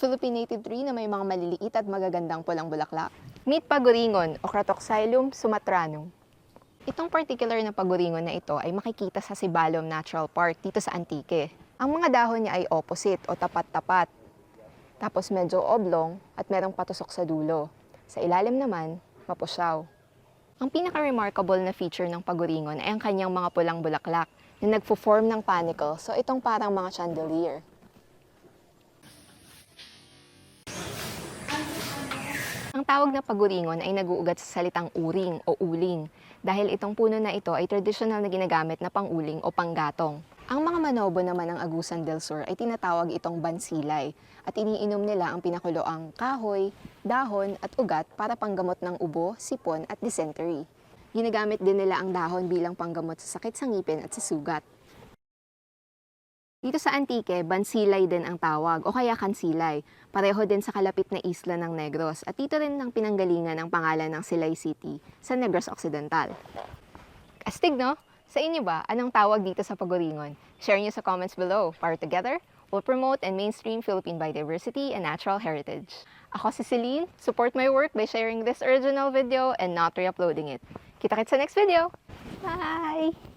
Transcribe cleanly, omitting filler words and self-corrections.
Philippine native tree na may mga maliliit at magagandang pulang bulaklak. Meet paguringon o Cratoxylum sumatranum. Itong particular na paguringon na ito ay makikita sa Sibalom Natural Park dito sa Antique. Ang mga dahon niya ay opposite o tapat-tapat. Tapos medyo oblong at merong patusok sa dulo. Sa ilalim naman, mapusyaw. Ang pinaka-remarkable na feature ng paguringon ay ang kanyang mga pulang bulaklak na nagfo-form ng panicle. So itong parang mga chandelier. Ang tawag na paguringon ay naguugat sa salitang uring o uling dahil itong puno na ito ay tradisyonal na ginagamit na pang-uling o panggatong. Ang mga Manobo naman ng Agusan del Sur ay tinatawag itong bansilay at iniinom nila ang pinakuloang kahoy, dahon at ugat para panggamot ng ubo, sipon at dysentery. Ginagamit din nila ang dahon bilang panggamot sa sakit sa ngipin at sa sugat. Dito sa Antique, bansilay din ang tawag o kaya kansilay. Pareho din sa kalapit na isla ng Negros at dito rin ang pinanggalingan ng pangalan ng Silay City sa Negros Occidental. Astig, no? Sa inyo ba, anong tawag dito sa paguringon? Share nyo sa comments below. Para together, we'll promote and mainstream Philippine biodiversity and natural heritage. Ako si Celine. Support my work by sharing this original video and not re-uploading it. Kita-kits sa next video. Bye!